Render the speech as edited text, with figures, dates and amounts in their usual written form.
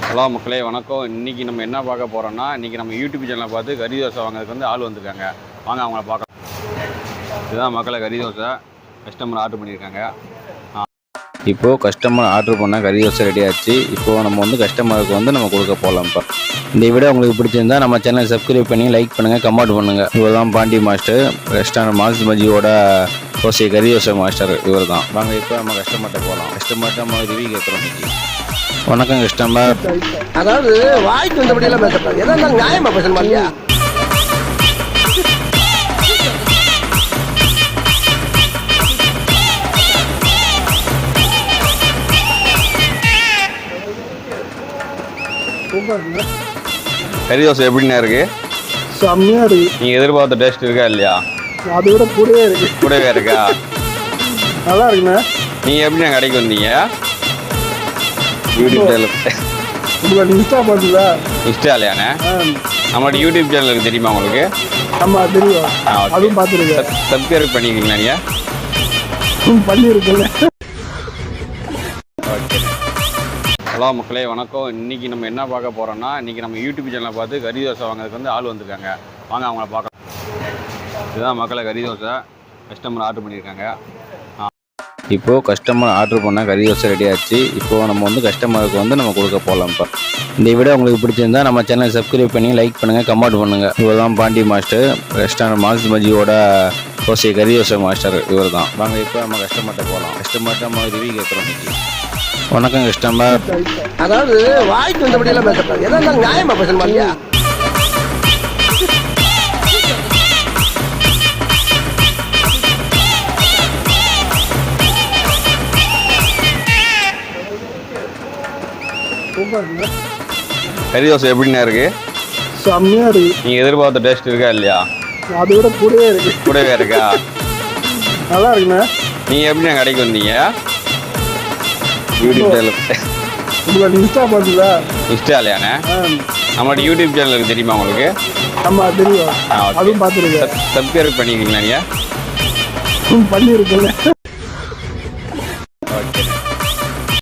Hello மக்களே வணக்கம். இன்றைக்கி நம்ம என்ன பார்க்க போகிறோம்னா, இன்றைக்கி நம்ம யூடியூப் சேனலை பார்த்து கறி தோசை வாங்குறதுக்கு வந்து ஆள் வந்திருக்காங்க. வாங்க அவங்கள பார்க்கலாம். இதுதான் மக்களை கறி தோசை கஸ்டமர் ஆர்டர் பண்ணியிருக்காங்க. இப்போது கஸ்டமர் ஆர்டர் பண்ண கறி தோசை ரெடி ஆச்சு. இப்போது நம்ம வந்து கஸ்டமருக்கு வந்து நம்ம கொடுக்க போகலாம். இப்போ இந்த வீடியோ உங்களுக்கு பிடிச்சிருந்தா நம்ம சேனலை சப்ஸ்கிரைப் பண்ணி லைக் பண்ணுங்கள், கமெண்ட் பண்ணுங்கள். இவர் தான் பாண்டி மாஸ்டர், ரெஸ்டாரண்ட் மாஸ் மஜியோட தோசை கறி தோசை மாஸ்டர் இவர் தான். வாங்க இப்போ நம்ம கஸ்டமர்கிட்ட போகலாம். கஸ்டமர்கிட்ட நம்ம ரிவ்யூ கேட்குறோம். வணக்கம் கஸ்டமர். அதாவது வாய்க்கு வந்தபடியெல்லாம் பேசப்படாது. எதா இருந்தாலும் நியாயமா பேசணுமா இல்லையா? கறி தோசை எப்படின்னா இருக்கு? செம்மையா இருக்கு. நீங்கள் எதிர்பார்த்த டேஸ்ட் இருக்கா இல்லையா? அதை விட கூடவே இருக்கு. கூடவே இருக்கா? நல்லா இருக்குண்ணா. நீங்கள் எப்படி நான் கடைக்கு வந்தீங்க? யூடியூப் சேனல் இன்ஸ்டா பார்த்துதா? இன்ஸ்டாலையாண்ணே? நம்மளோட யூடியூப் சேனலுக்கு தெரியுமா உங்களுக்கு? ஆமாம் தெரியும். அதுவும் பார்த்துருக்கேன். சப்ஸ்கிரைப் பண்ணிக்கிறீங்களா நீங்கள்? பண்ணியிருக்கேன். ஓகே. ஹலோ மக்களே வணக்கம். இன்றைக்கி நம்ம என்ன பார்க்க போகிறோம்னா, இன்றைக்கி நம்ம யூடியூப் சேனலை பார்த்து கறி தோசை வாங்குறதுக்கு வந்து ஆள் வந்திருக்காங்க. வாங்க அவங்கள பார்க்கலாம். இதுதான் மக்களை கறி தோசை கஸ்டமர் ஆர்டர் பண்ணியிருக்காங்க. இப்போது கஸ்டமர் ஆர்டர் பண்ண கறி தோசை ரெடி ஆச்சு. இப்போது நம்ம வந்து கஸ்டமருக்கு வந்து நம்ம கொடுக்க போகலாம். இப்போ இந்த வீடியோ உங்களுக்கு பிடிச்சிருந்தா நம்ம சேனலை சப்ஸ்கிரைப் பண்ணி லைக் பண்ணுங்கள், கமெண்ட் பண்ணுங்கள். இவர் தான் பாண்டி மாஸ்டர், ரெஸ்டாரண்ட் மாஸ் மஜியோட தோசை கறி தோசை மாஸ்டர் இவர் தான். வாங்க இப்போ நம்ம கஸ்டமர்கிட்ட போகலாம். கஸ்டமர்கிட்ட நம்ம ரிவ்யூ கேட்குறோம். வணக்கம் கஸ்டமர். அதாவது வாய்க்கு வந்தபடியெல்லாம் பேசப்படாது. எதா இருந்தாலும் நியாயமா பேசணுமா இல்லையா? கறி தோசை எப்படின்னா இருக்கு? செம்மையா இருக்கு. நீங்கள் எதிர்பார்த்த டேஸ்ட் இருக்கா இல்லையா? அதை விட கூடவே இருக்கு. கூடவே இருக்கா? நல்லா இருக்குண்ணா. நீங்கள் எப்படி நான் கடைக்கு வந்தீங்க? யூடியூப் சேனல் இன்ஸ்டா பார்த்துதா? இன்ஸ்டாலையாண்ணே? நம்மளோட யூடியூப் சேனலுக்கு தெரியுமா உங்களுக்கு? ஆமாம் தெரியும். அதுவும் பார்த்துருக்கேன். சப்ஸ்கிரைப் பண்ணிக்கிறீங்களா நீங்கள்? பண்ணியிருக்கேன். ஓகே.